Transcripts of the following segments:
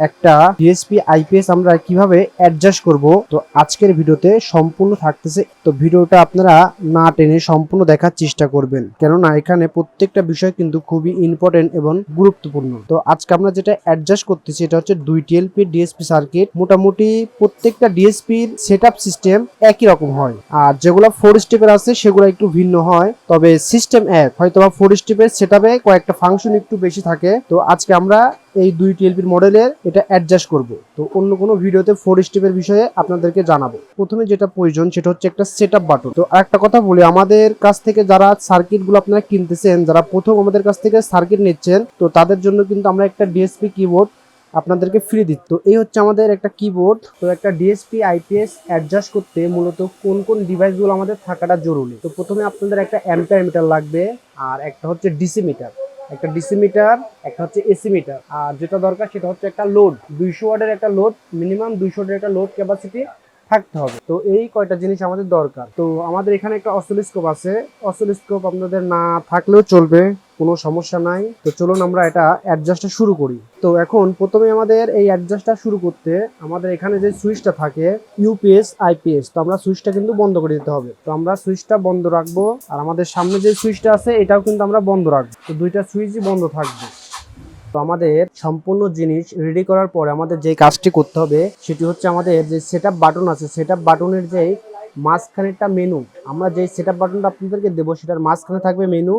একটা DSP IPS আমরা কিভাবে অ্যাডজাস্ট করব, তো আজকের ভিডিওতে সম্পূর্ণ থাকতেছে। তো ভিডিওটা আপনারা না টেনে সম্পূর্ণ দেখার চেষ্টা করবেন, কেননা এখানে প্রত্যেকটা বিষয় কিন্তু খুবই ইম্পর্টেন্ট এবং গুরুত্বপূর্ণ। তো আজকে আমরা যেটা অ্যাডজাস্ট করতেছি এটা হচ্ছে 2 টিএলপি ডিএসপি সার্কিট। মোটামুটি প্রত্যেকটা ডিএসপির সেটআপ সিস্টেম একই রকম হয়, আর যেগুলো 4 স্টেপের আছে সেগুলো একটু ভিন্ন হয়, তবে সিস্টেম এক। হয়তো 4 স্টেপের সেটআপে কয়েকটা ফাংশন একটু বেশি থাকে। তো আজকে আমরা এই 2 টিএলপির মডেলের এটা অ্যাডজাস্ট করব। তো অন্য কোনো ভিডিওতে 4 স্টেপের বিষয়ে আপনাদেরকে জানাবো। প্রথমে যেটা প্রয়োজন সেটা হচ্ছে একটা সেটআপ বাটন। তো আরেকটা কথা বলি, আমাদের কাছ থেকে যারা সার্কিটগুলো আপনারা কিনতেছেন, যারা প্রথম আমাদের কাছ থেকে সার্কিট নিচ্ছেন, তো তাদের জন্য কিন্তু আমরা একটা ডিএসপি কিবোর্ড আপনাদেরকে ফ্রি দিচ্ছি। তো এই হচ্ছে আমাদের একটা কিবোর্ড। তো একটা ডিএসপি আইপিএস অ্যাডজাস্ট করতে মূলত কোন কোন ডিভাইসগুলো আমাদের থাকাটা জরুরি। তো প্রথমে আপনাদের একটা অ্যাম্পিয়ার মিটার লাগবে, আর একটা হচ্ছে ডিসি মিটার, একটা ডিসি মিটার, একটা হচ্ছে এসি মিটার, আর যেটা দরকার সেটা হচ্ছে একটা লোড, 200 ওয়াটের একটা লোড, মিনিমাম 200 ওয়াটের একটা লোড ক্যাপাসিটি থাকতে হবে। তো এই কয়টা জিনিস আমাদের দরকার। তো আমাদের এখানে একটা অসিলোস্কোপ আছে। অসিলোস্কোপ আপনাদের না থাকলেও চলবে, কোনো সমস্যা নাই। তো চলুন আমরা এটা অ্যাডজাস্টটা শুরু করি। তো এখন প্রথমে আমাদের এই অ্যাডজাস্টটা শুরু করতে আমাদের এখানে যে সুইচটা থাকে ইউপিএস আইপিএস, তো আমরা সুইচটা কিন্তু বন্ধ করে দিতে হবে। তো আমরা সুইচটা বন্ধ রাখবো, আর আমাদের সামনে যে সুইচটা আছে এটাও কিন্তু আমরা বন্ধ রাখবো। তো দুইটা সুইচই বন্ধ থাকবে। তো আমাদের সম্পূর্ণ জিনিস রেডি করার পরে আমাদের যে কাজটি করতে হবে সেটি হচ্ছে আমাদের যে সেটআপ বাটন আছে, সেটআপ বাটনের যে মাঝখানেরটা মেনু, আমরা যে সেটআপ বাটনটা আপনাদেরকে দেবো সেটার মাঝখানে থাকবে মেনু,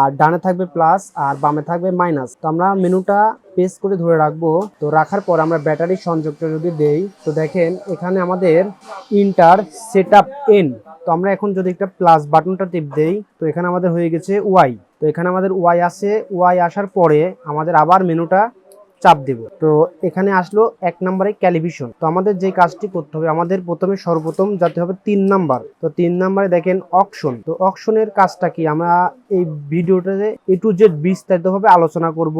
আর ডানে থাকবে প্লাস, আর বামে থাকবে মাইনাস। তো আমরা মেনুটা প্রেস করে ধরে রাখবো। তো রাখার পর আমরা ব্যাটারি সংযোগটা যদি দেই, তো দেখেন এখানে আমাদের ইন্টার সেটআপ এন। তো আমরা এখন যদি একটা প্লাস বাটনটা টিপ দেই, তো এখানে আমাদের হয়ে গেছে ওয়াই। তো এখানে আমাদের ওয়াই আসে, ওয়াই আসার পরে আমাদের আবার মেনুটা চাপ দেব। তো এখানে আসলো 1 নম্বরে ক্যালিভিশন। তো আমাদের যে কাজটি করতে হবে, আমাদের প্রথমে সর্বপ্রথম যাতে হবে 3 নাম্বার। তো 3 নম্বরে দেখেন অকশন। তো অকশনের কাজটা কি আমরা এই ভিডিওটাতে এ টু জেড বিস্তারিতভাবে আলোচনা করব।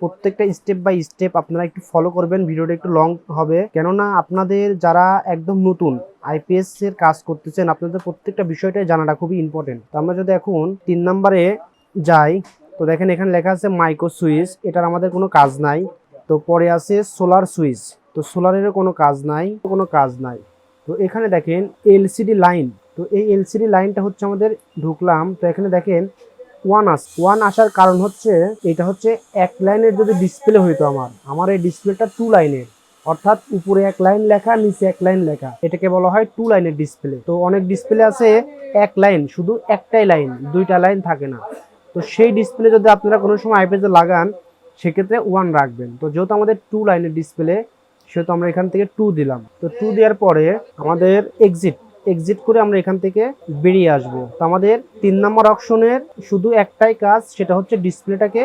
প্রত্যেকটা স্টেপ বাই স্টেপ আপনারা একটু ফলো করবেন, ভিডিওটা একটু লং হবে, কেননা আপনাদের যারা একদম নতুন আইপিএস এর কাজ করতেছেন আপনাদের প্রত্যেকটা বিষয়টাই জানাটা খুবই ইম্পর্টেন্ট। তো আমরা যদি এখন 3 নম্বরে যাই, তো দেখেন এখানে লেখা আছে মাইক্রো সুইচ, এটার আমাদের কোনো কাজ নাই। তো পরে আছে সোলার সুইচ, তো সোলারেরও কোনো কাজ নাই। তো এখানে দেখেন এলসিডি লাইন। তো এই এলসিডি লাইনটা হচ্ছে আমাদের ঢুকলাম। তো এখানে দেখেন ওয়ান আসার কারণ হচ্ছে এটা হচ্ছে 1 লাইনের যদি ডিসপ্লে হইতো, আমার এই ডিসপ্লেটা 2 লাইনের, অর্থাৎ উপরে 1 লাইন লেখা, নিচে 1 লাইন লেখা, এটাকে বলা হয় 2 লাইনের ডিসপ্লে। তো অনেক ডিসপ্লে আছে 1 লাইন, শুধু একটাই লাইন, 2টা লাইন থাকে না। তো সেই ডিসপ্লে যদি আপনারা কোনো সময় আইপিএসে লাগান সেক্ষেত্রে 1 রাখবেন। তো যেহেতু আমাদের 2 লাইনের ডিসপ্লে সেহেতু আমরা এখান থেকে 2 দিলাম। তো 2 দেওয়ার পরে আমাদের এক্সিট করে আমরা এখান থেকে বেরিয়ে আসব। তো আমাদের 3 নম্বর অপশনের শুধু একটাই কাজ, সেটা হচ্ছে ডিসপ্লেটাকে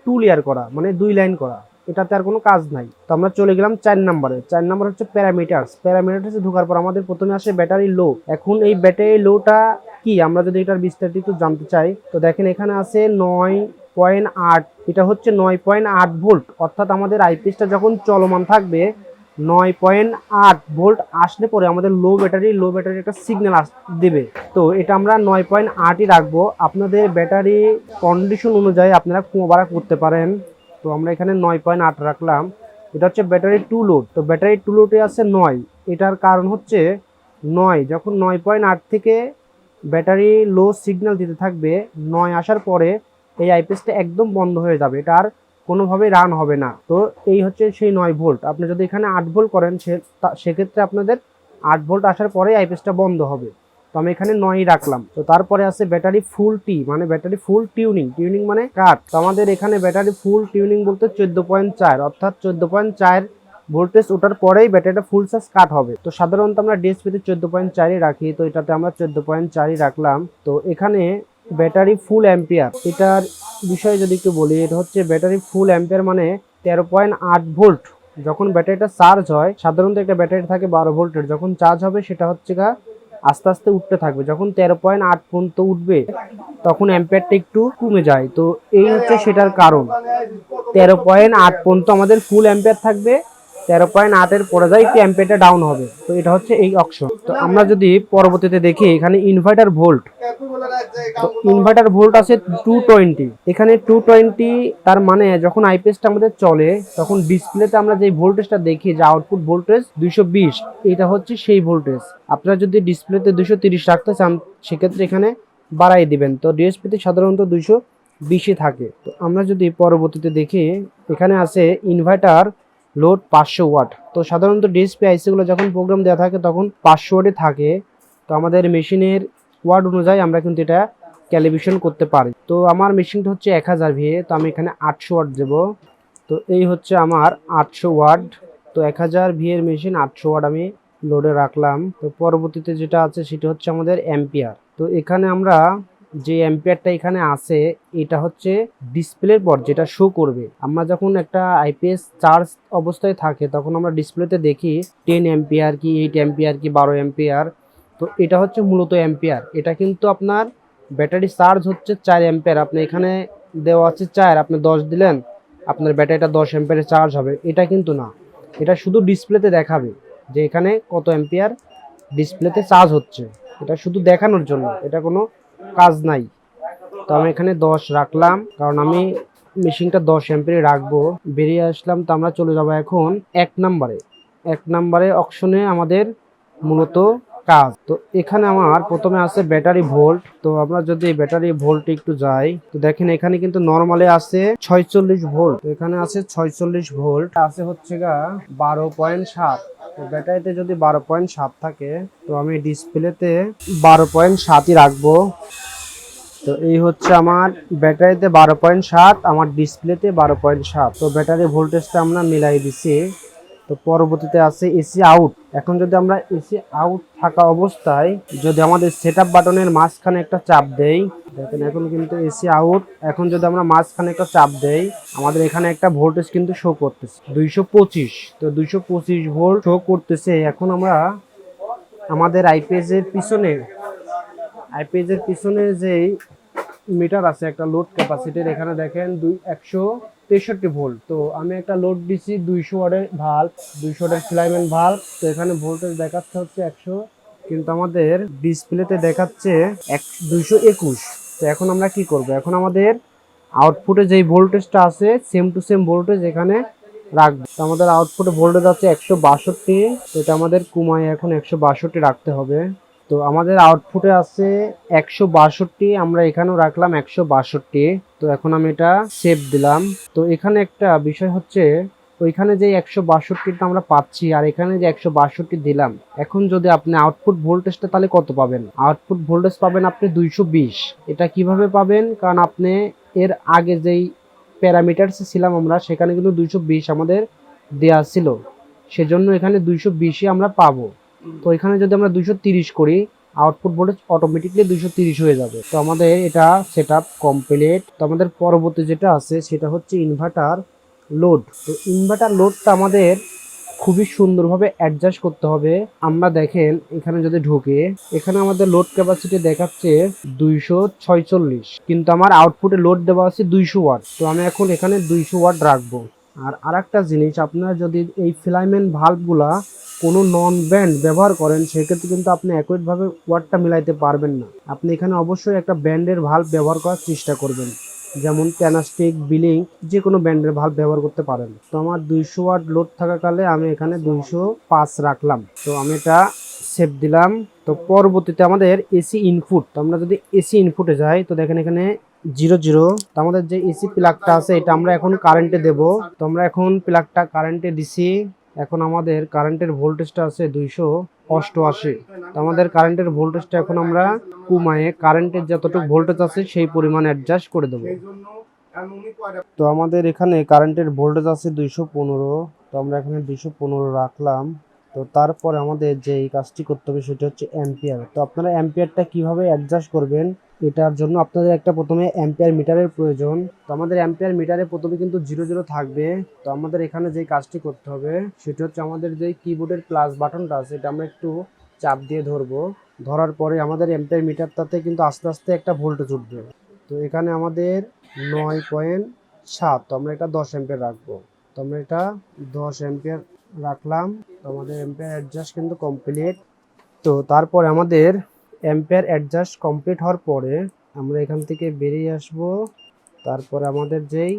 2 লেয়ার করা, মানে 2 লাইন করা, এটাতে আর কোনো কাজ নাই। তো আমরা চলে গেলাম 4 নম্বরে। 4 নম্বর হচ্ছে প্যারামিটারসে ঢোকার পর আমাদের প্রথমে আসে ব্যাটারি লো। এখন এই ব্যাটারি লোটা কি আমরা যদি এটার বিস্তারিত জানতে চাই, তো দেখেন এখানে আছে 9.8, এটা হচ্ছে 9.8 ভোল্ট, অর্থাৎ আমাদের আইপিএসটা যখন চলমান থাকবে 9.8 ভোল্ট আসলে পরে আমাদের লো ব্যাটারি একটা সিগন্যাল দেবে। তো এটা আমরা 9.8ই রাখবো। আপনাদের ব্যাটারি কন্ডিশন অনুযায়ী আপনারা কমাবাড়া করতে পারেন। তো আমরা এখানে 9.8 রাখলাম। এটা হচ্ছে ব্যাটারি টু লোড। তো ব্যাটারি টু লোডে আছে 9, এটার কারণ হচ্ছে 9 যখন 9.8 থেকে ব্যাটারি লো সিগন্যাল দিতে থাকবে, 9 আসার পরে এই আইপিএসটা একদম বন্ধ হয়ে যাবে, এটা আর কোনোভাবেই রান হবে না। তো এই হচ্ছে সেই 9 ভোল্ট। আপনি যদি এখানে 8 ভোল্ট করেন সেক্ষেত্রে আপনাদের 8 ভোল্ট আসার পরে আইপিএসটা বন্ধ হবে। তো আমি এখানে 9ই রাখলাম। তো তারপরে আছে ব্যাটারি ফুল টি, মানে ব্যাটারি ফুল টিউনিং মানে কাট। তো আমাদের এখানে ব্যাটারি ফুল টিউনিং বলতে 14.4, অর্থাৎ 14.4 ভোল্টেজ ওঠার পরেই ব্যাটারিটা ফুল চার্জ কাট হবে। তো সাধারণত আমরা ডিএসপিতে 14.4ই রাখি, তো এটাতে আমরা 14.4ই রাখলাম। তো এখানে ব্যাটারি ফুল অ্যাম্পিয়ার, এটার বিষয়ে যদি একটু বলি, এটা হচ্ছে ব্যাটারি ফুল অ্যাম্পিয়ার মানে 13.8 ভোল্ট। যখন ব্যাটারিটা চার্জ হয়, সাধারণত একটা ব্যাটারি থাকে 12 ভোল্টের, যখন চার্জ হবে সেটা হচ্ছে আস্তে আস্তে উঠতে থাকবে, যখন 13.8 পর্যন্ত উঠবে তখন অ্যাম্পিয়ারটা একটু কমে যায়। তো এই হচ্ছে সেটার কারণ, 13.8 পর্যন্ত আমাদের ফুল অ্যাম্পিয়ার থাকবে, 13.8 পরে যায় একটু অ্যাম্পিয়ারটা ডাউন হবে। তো এটা হচ্ছে এই অপশন। তো আমরা যদি পরবর্তীতে দেখি এখানে ইনভার্টার ভোল্ট, তো ইনভার্টার ভোল্ট আছে 220, এখানে 220, তার মানে যখন আইপিএসটা আমাদের চলে তখন ডিসপ্লেতে আমরা যে ভোল্টেজটা দেখি যে আউটপুট ভোল্টেজ 220, এটা হচ্ছে সেই ভোল্টেজ। আপনারা যদি ডিসপ্লেতে 230 রাখতে চান সেক্ষেত্রে এখানে বাড়াই দিবেন। তো ডিএসপিতে সাধারণত 220 থাকে। তো আমরা যদি পরবর্তীতে দেখি এখানে আছে ইনভার্টার লোড 500 ওয়াট। তো সাধারণত ডিএসপি আইসিগুলো যখন প্রোগ্রাম দেওয়া থাকে তখন 500 ওয়াটে থাকে। তো আমাদের মেশিনের ওয়াট অনুযায়ী আমরা কিন্তু এটা ক্যালিব্রেশন করতে পারি। তো আমার মেশিনটা হচ্ছে 1000 ভিএ, তো আমি এখানে 800 ওয়াট দেব। তো এই হচ্ছে আমার 800 ওয়াট। তো 1000 ভিএর মেশিন 800 ওয়াট আমি লোডে রাখলাম। তো পরবর্তীতে যেটা আছে সেটা হচ্ছে আমাদের অ্যাম্পিয়ার। তো এখানে আমরা যে অ্যাম্পিয়ারটা এখানে আছে এটা হচ্ছে ডিসপ্লের পর যেটা শো করবে। আমরা যখন একটা আইপিএস চার্জ অবস্থায় থাকে তখন আমরা ডিসপ্লেতে দেখি 10 অ্যাম্পিয়ার কি 8 অ্যাম্পিয়ার কি 12 অ্যাম্পিয়ার। তো এটা হচ্ছে মূলত অ্যাম্পিয়ার। এটা কিন্তু আপনার ব্যাটারি চার্জ হচ্ছে 4 অ্যাম্পিয়ার। আপনি এখানে দেওয়া আছে 4, আপনি 10 দিলেন আপনার ব্যাটারিটা 10 অ্যাম্পিয়ারে চার্জ হবে, এটা কিন্তু না। এটা শুধু ডিসপ্লেতে দেখাবে যে এখানে কত অ্যাম্পিয়ার ডিসপ্লেতে চার্জ হচ্ছে, এটা শুধু দেখানোর জন্য, এটা কোনো কাজ নাই। তো আমি এখানে 10 রাখলাম কারণ আমি মেশিনটা 10 অ্যাম্পিয়ারে রাখবো। বেরিয়ে আসলাম। তো আমরা চলে যাব এখন 1 নম্বরে অপশনে আমাদের মূলত কাজ। তো এখানে আমার প্রথমে আছে ব্যাটারি ভোল্ট। তো আমরা যদি ব্যাটারি ভোল্ট একটু যাই তো দেখেন এখানে কিন্তু নরমালে আছে 46 ভোল্ট। তো এখানে আছে 46 ভোল্ট, আছে হচ্ছে গা 12.7। তো ব্যাটারিতে যদি 12.7 থাকে তো আমি ডিসপ্লেতে 12.7ই রাখবো। তো এই হচ্ছে আমার ব্যাটারিতে 12.7, আমার ডিসপ্লেতে 12.7। তো ব্যাটারি ভোল্টেজটা আমরা মিলাই দিছি। তো পরবর্তীতে আছে এসি আউট। এখন যদি আমরা এসি আউট থাকা অবস্থায় যদি আমাদের সেটআপ বাটনের মাঝখানে একটা চাপ দেই, দেখেন এখন কিন্তু এসি আউট। এখন যদি আমরা মাঝখানে একটা চাপ দেই আমাদের এখানে একটা ভোল্টেজ কিন্তু শো করতেছে 225। তো 225 ভোল্ট শো করতেছে। এখন আমরা আমাদের আইপিএস এর পিছনে যেই মিটার আছে একটা লোড ক্যাপাসিটির, এখানে দেখেন 163 ভোল্ট। তো আমি একটা লোড দিছি 200 ওয়াটের ভাল্ব, 200 ওয়াটের ফিলামেন্ট ভাল্ব। তো এখানে ভোল্টেজ দেখাচ্ছে হচ্ছে 100, কিন্তু আমাদের ডিসপ্লেতে দেখাচ্ছে 221। তো এখন আমরা কি করব, এখন আমাদের আউটপুটে যেই ভোল্টেজটা আছে সেম টু সেম ভোল্টেজ এখানে রাখবো। তো আমাদের আউটপুটে ভোল্টেজ আছে 162। তো এটা আমাদের কমায় এখন 162 রাখতে হবে। তো আমাদের আউটপুটে আছে 162, আমরা এখানেও রাখলাম 162। তো এখন আমি এটা সেভ দিলাম। তো এখানে একটা বিষয় হচ্ছে ওইখানে যে 162টা আমরা পাচ্ছি আর এখানে যে 162 দিলাম, এখন যদি আপনি আউটপুট ভোল্টেজটা তাহলে কত পাবেন? আউটপুট ভোল্টেজ পাবেন আপনি 220। এটা কিভাবে পাবেন? কারণ আপনি এর আগে যেই প্যারামিটারসে ছিলাম আমরা সেখানে কিন্তু 220 আমাদের দেয়া ছিল, সেজন্য এখানে 220ই আমরা পাবো। তো এখানে যদি আমরা 230 করি আউটপুট ভোল্টেজ অটোমেটিকলি 230 হয়ে যাবে। তো আমাদের এটা সেটআপ কমপ্লিট। তো আমাদের পরবর্তী যেটা আছে সেটা হচ্ছে ইনভার্টার লোড। তো ইনভার্টার লোডটা আমাদের খুবই সুন্দরভাবে অ্যাডজাস্ট করতে হবে। আমরা দেখেন এখানে যদি ঢুকে এখানে আমাদের লোড ক্যাপাসিটি দেখাচ্ছে 246, কিন্তু আমার আউটপুটে লোড দেওয়া আছে 200 ওয়াট। তো আমি এখন এখানে 200 ওয়াট রাখবো। আর আরেকটা জিনিস, আপনারা যদি এই ফিলামেন্ট ভাল্বগুলা কোনো নন ব্যান্ড ব্যবহার করেন সেক্ষেত্রে কিন্তু আপনি একইভাবে ওয়াটটা মিলাইতে পারবেন না। আপনি এখানে অবশ্যই একটা ব্যান্ডের ভাল্ব ব্যবহার করার চেষ্টা করবেন, যেমন প্যানাস্টিক, বিলিং, যে কোনো ব্যান্ডের ভাল্ব ব্যবহার করতে পারেন। তো আমার 200 ওয়াট লোড থাকাকালে আমি এখানে 205 রাখলাম। তো আমি এটা সেভ দিলাম। তো পরবর্তীতে আমাদের এসি ইনপুট। তো আমরা যদি এসি ইনপুটে যাই তো দেখেন এখানে 00। তো আমাদের যে এসি প্লাগটা আছে এটা আমরা এখন কারেন্টে দেব। তো আমরা এখন প্লাগটা কারেন্টে দিছি। এখন আমাদের কারেন্টের ভোল্টেজটা আছে 288। তো আমাদের কারেন্টের ভোল্টেজটা এখন আমরা কমায়ে কারেন্টের যতটুকু ভোল্টেজ আছে সেই পরিমাণ অ্যাডজাস্ট করে দেবো। তো আমাদের এখানে কারেন্টের ভোল্টেজ আছে 215। তো আমরা এখানে 215 রাখলাম। তো তারপরে আমাদের যে এই কাজটি করতে হবে সেটা হচ্ছে অ্যাম্পিয়ার। তো আপনারা অ্যাম্পিয়ারটা কিভাবে অ্যাডজাস্ট করবেন এটার জন্য আপনাদের একটা প্রথমে অ্যাম্পিয়ার মিটারের প্রয়োজন। তো আমাদের অ্যাম্পিয়ার মিটারে প্রথমে কিন্তু 00 থাকবে। তো আমাদের এখানে যে কাজটি করতে হবে সেটা হচ্ছে আমাদের যে কিবোর্ডের প্লাস বাটনটা আছে এটা আমরা একটু চাপ দিয়ে ধরবো। ধরার পরে আমাদের অ্যাম্পিয়ার মিটারটাতে কিন্তু আস্তে আস্তে একটা ভোল্টেজ উঠবে। তো এখানে আমাদের 9.7। তো আমরা এটা 10 অ্যাম্পিয়ার রাখবো। তো আমরা এটা 10 অ্যাম্পিয়ার রাখলাম। তো আমাদের অ্যাম্পিয়ার অ্যাডজাস্ট কিন্তু কমপ্লিট। তো তারপরে আমাদের অ্যাম্পিয়ার অ্যাডজাস্ট কমপ্লিট হওয়ার পরে আমরা এখান থেকে বেরিয়ে আসব। তারপরে আমাদের যেই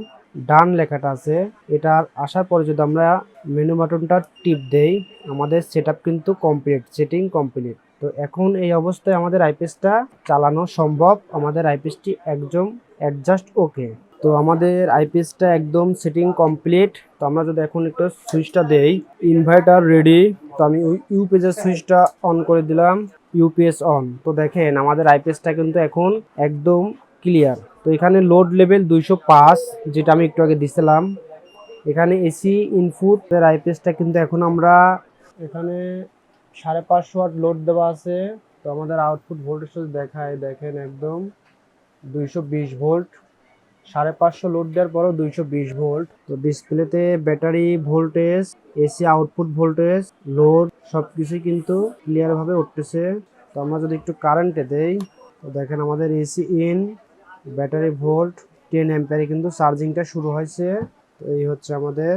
ডান লেখাটা আছে এটা আসার পরে যদি আমরা মেনু বাটনটা টিপ দেই আমাদের সেটআপ কিন্তু কমপ্লিট, সেটিং কমপ্লিট। তো এখন এই অবস্থায় আমাদের আইপিএসটা চালানো সম্ভব, আমাদের আইপিএসটি একদম অ্যাডজাস্ট ওকে। তো আমাদের আইপিএসটা একদম সেটিং কমপ্লিট। তো আমরা যদি এখন একটু সুইচটা দেই, ইনভার্টার রেডি। তো আমি ইউপিএস সুইচটা অন করে দিলাম, ইউপিএস অন। তো দেখেন আমাদের আইপিএসটা কিন্তু এখন একদম ক্লিয়ার। তো এখানে লোড লেভেল 205, যেটা আমি একটু আগে দিছিলাম। এখানে এসি ইনপুট আইপিএসটা কিন্তু এখন আমরা এখানে 550 ওয়াট লোড দেওয়া আছে। তো আমাদের আউটপুট ভোল্টেজ দেখায়, দেখেন একদম 220 ভোল্ট। 550 লোড দেওয়ার পরও 220 ভোল্ট। তো ডিসপ্লেতে battery voltage, AC output voltage, load সবকিছুই কিন্তু ক্লিয়ার ভাবে উঠতেছে। তো আমরা যদি একটু কারেন্টে দেই তো দেখেন আমাদের এসি ইন, ব্যাটারি ভোল্ট 10 অ্যাম্পিয়ারে কিন্তু চার্জিংটা শুরু হয়েছে। তো এই হচ্ছে আমাদের